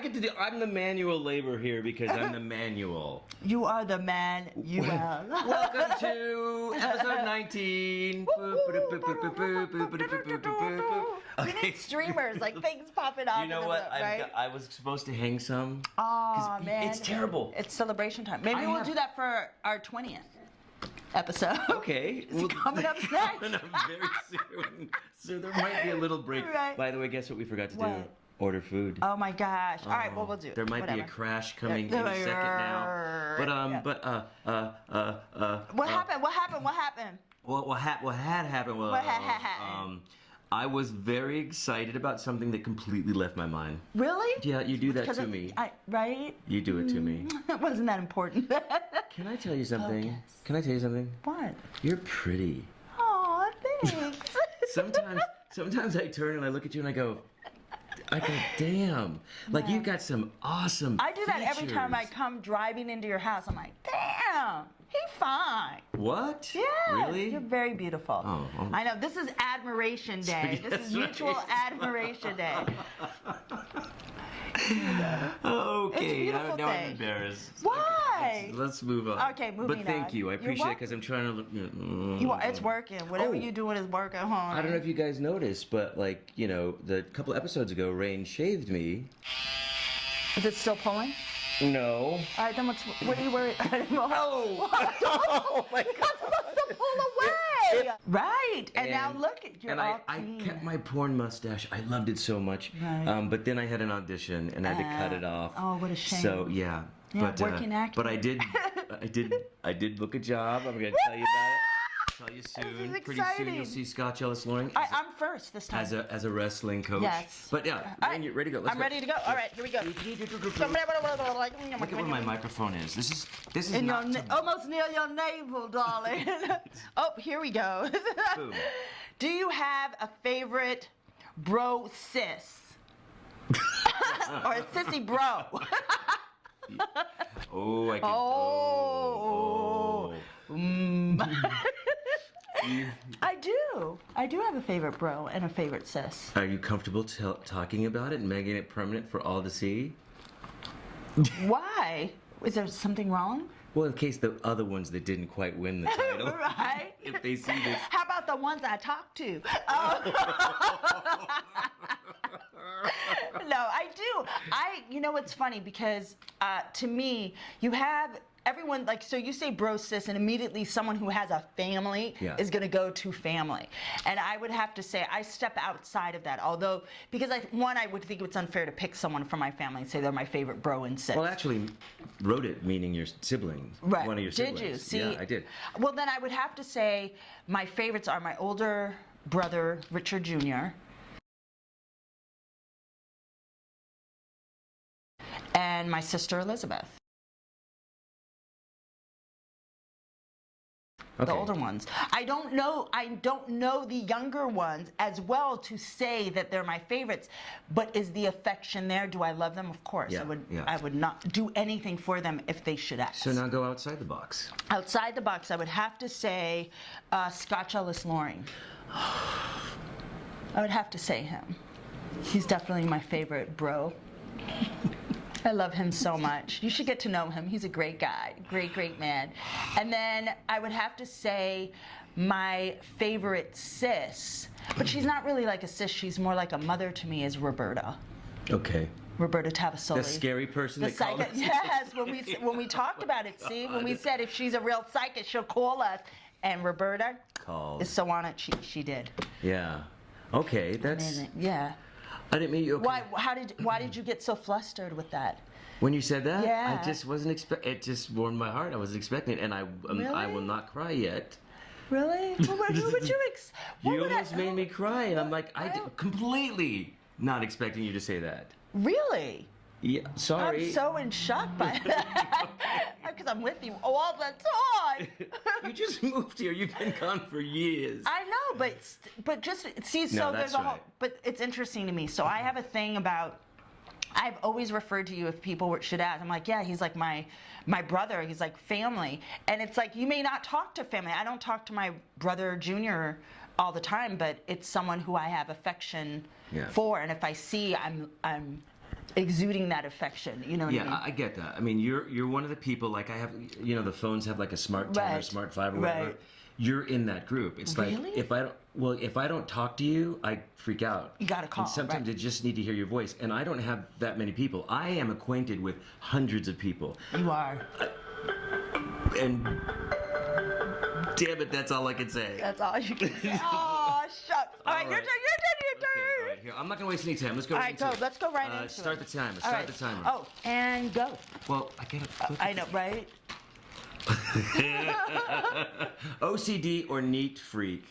get to do. I'm the manual labor here because I'm the manual. You are the man. You are. Welcome to episode 19. We need streamers, like things popping off. You know what? I was supposed to hang some. Oh man, it's terrible. It's celebration time. Maybe we'll do that for our 20th episode. Okay. It's coming up next. Very soon. So there might be a little break. Right. By the way, guess what we forgot to do? What? Order food. Oh my gosh. All right, well, we'll do it. There might be a crash coming any second now. What happened? What happened? What had happened was What had happened? I was very excited about something that completely left my mind. Really? Yeah, you do that to me. Right? You do it to me. It wasn't that important. Can I tell you something? Focus. Can I tell you something? What? You're pretty. Aw, thanks. Sometimes I turn and I look at you and I go, damn. Like, you've got some awesome I do that every time I features. come driving into your house. I'm like, damn, he's fine. What? Yeah. Really? You're very beautiful. Oh. I know. This is Admiration Day. This is Mutual Admiration Day. Okay, It's a beautiful now I'm thing. embarrassed. Why? Let's move on. Okay, moving But thank on. you. I You're appreciate it because I'm trying to look. It's working. Whatever Oh. you're doing is working, home. I don't know if you guys noticed, but like, the couple episodes ago, Rain shaved me. Is it still pulling? No. All right, then what are you worried? Oh! Oh my You're not supposed to pull away. Right, and now look, you're all I clean. kept my porn mustache. I loved it so much. Right. But then I had an audition and I had to cut it off. Oh, what a shame. So yeah. Yeah, working actor. But I did book a job. I'm gonna tell you about it. Tell you soon. This is Pretty soon exciting. you'll see Scotch Loring I'm first this time. as a wrestling coach. Yes. But yeah, All Rain, you ready to go? Let's I'm go. ready to go. All right, here we go. Look at where my microphone is. This is In not your almost near your navel, darling. Oh, here we go. Boom. Do you have a favorite bro sis? Or a sissy bro? Oh, I can. Oh. I do have a favorite bro and a favorite sis. Are you comfortable talking about it and making it permanent for all to see? Why? Is there something wrong? Well, in case the other ones that didn't quite win the title, Right? if they see this. How about the ones I talk to? No, I do. You know what's funny, because to me, you have everyone, like, so you say bro sis, and immediately someone who has a family is going to go to family. And I would have to say I step outside of that, although, because I would think it's unfair to pick someone from my family and say they're my favorite bro and sis. Well, actually, wrote it meaning your sibling. Right. One of your Did siblings. you? See? Yeah, I did. Well, then I would have to say my favorites are my older brother, Richard Jr., and my sister, Elizabeth. Okay. The older ones. I don't know the younger ones as well to say that they're my favorites, but is the affection there? Do I love them? Of course. Yeah, I would not do anything for them if they should ask. So now go outside the box. Outside the box, I would have to say Scotch Loring. I would have to say him. He's definitely my favorite bro. I love him so much. You should get to know him. He's a great guy, great man. And then I would have to say my favorite sis, but she's not really like a sis, she's more like a mother to me, is Roberta. Okay. Roberta Tavasoli. The scary person that called us. Yes, when we talked about it, see, when we said if she's a real psychic, she'll call us. And Roberta is so on it, she did. Yeah. Okay, that's. Amazing. Yeah. I didn't mean you. Okay. Why did you get so flustered with that? When you said that, Yeah. I just wasn't it just warmed my heart. I wasn't expecting it, and I will not cry yet. Really? Who would you You almost made me cry, and I'm like, completely not expecting you to say that. Really? Yeah, sorry. I'm so in shock by that. Because I'm with you all the time. You just moved here. You've been gone for years. I know, but just see. So that's there's a whole. right. But it's interesting to me. So I have a thing about. I've always referred to you if people should ask. I'm like, yeah, he's like my brother. He's like family, and it's like you may not talk to family. I don't talk to my brother Junior all the time, but it's someone who I have affection for, and if I see, I'm exuding that affection. You know what I mean? Yeah, I get that. I mean, you're one of the people, like I have, you know, the phones have like a smart 10 or Right. smart 5 or whatever. Right. You're in that group. It's like, Really? if I don't talk to you, I freak out. You gotta call, And sometimes right. I just need to hear your voice. And I don't have that many people. I am acquainted with hundreds of people. You are. And damn it, that's all I can say. That's all you can say. Oh, shucks. All right, your right. turn, your turn. Okay, all right, here. I'm not gonna waste any time. Let's go. All right, go. Let's go right into Start it. the timer. All Start right. the timer. Oh, and go. Well, I gotta. I know, right? OCD or neat freak?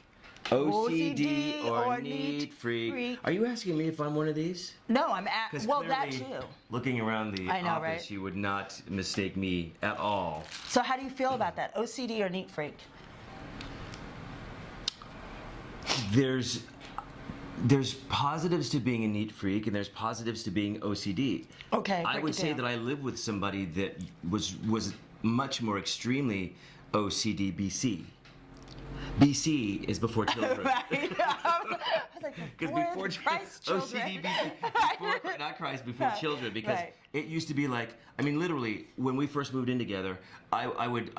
OCD or neat freak? Are you asking me if I'm one of these? No, I'm at. 'Cause Well, that clearly, too. looking around the I know, office, right? you would not mistake me at all. So, how do you feel about that? OCD or neat freak? There's positives to being a neat freak, and there's positives to being OCD. Okay. I break would it say down. that I live with somebody that was much more extremely OCD BC. BC is before children. Right. I was like, Because before Christ's children. OCD BC, before, not Christ, before children. Because Right. it used to be like, I mean, literally, when we first moved in together, I would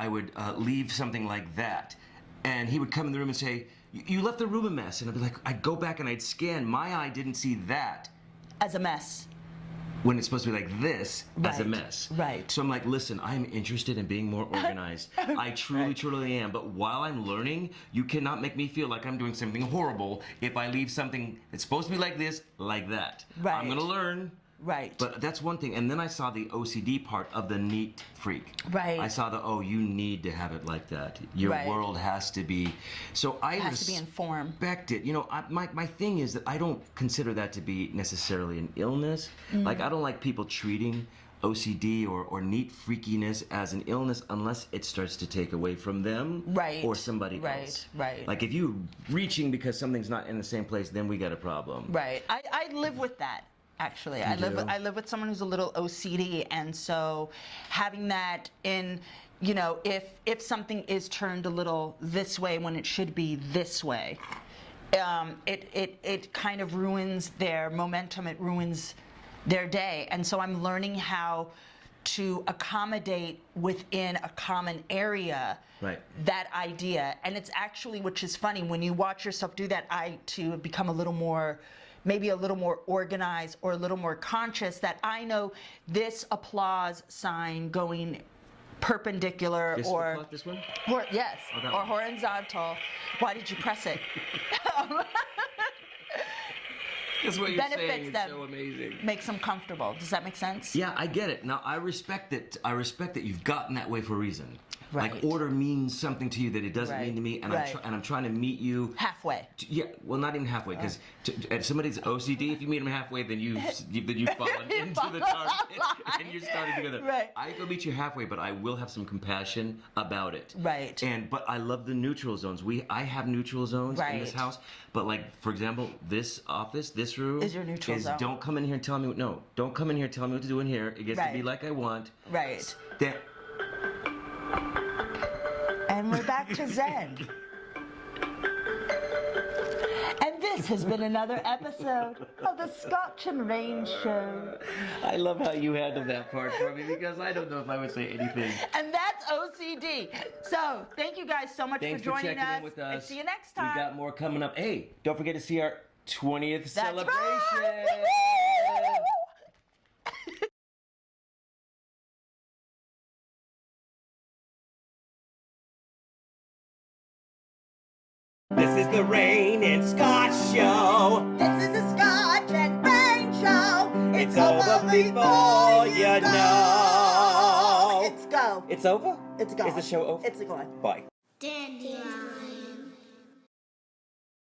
leave something like that, and he would come in the room and say, "You left the room a mess," and I'd be like, I'd go back and I'd scan. My eye didn't see that. As a mess. When it's supposed to be like this as a Right, mess. right. So I'm like, listen, I'm interested in being more organized. I truly am. But while I'm learning, you cannot make me feel like I'm doing something horrible if I leave something that's supposed to be like this, like that. Right. I'm gonna learn. Right. But that's one thing. And then I saw the OCD part of the neat freak. Right. I saw you need to have it like that. Your Right. world has to be. So I It has to be in form. respect it. You know, my thing is that I don't consider that to be necessarily an illness. Like, I don't like people treating OCD or neat freakiness as an illness unless it starts to take away from them Right. or somebody Right. else. Right. Like, if you reaching because something's not in the same place, then we got a problem. Right. I live with that. Actually, I do? live with someone who's a little OCD, and so having that in, you know, if something is turned a little this way when it should be this way, it kind of ruins their momentum. It ruins their day, and so I'm learning how to accommodate within a common area Right. that idea. And it's actually, which is funny, when you watch yourself do that, I too have become a little more, maybe a little more organized or a little more conscious that I know this applause sign going perpendicular This one? yes, Oh, that or one. horizontal. Why did you press it? That's what you're Benefits saying. It's them. so amazing. Makes them comfortable. Does that make sense? Yeah, I get it. Now, I respect that you've gotten that way for a reason. Right. Like, order means something to you that it doesn't Right. mean to me, and Right. I'm trying to meet you. Halfway. Yeah, well, not even halfway, because if somebody's OCD, if you meet them halfway, then you've fallen into the target, and you're starting together. Right. I go meet you halfway, but I will have some compassion about it. Right. But I love the neutral zones. I have neutral zones in this Right. house, but like, for example, this office, this room Is your neutral zone. Don't come in here and tell me don't come in here and tell me what to do in here. It gets to be Right. like I want. Right. That And we're back to Zen. And this has been another episode of the Scotch and Rain Show. I love how you handled that part for me, because I don't know if I would say anything. And that's OCD. So thank you guys so much Thanks for joining checking us. in with And us. see you next time. We got more coming up. Hey, don't forget to see our 20th That's celebration. right. This is the Rain and Scotch Show. This is the Scotch and Rain Show. It's over before you know. It's go. It's over? It's gone. Is the show over? It's gone. Bye. Dandelion.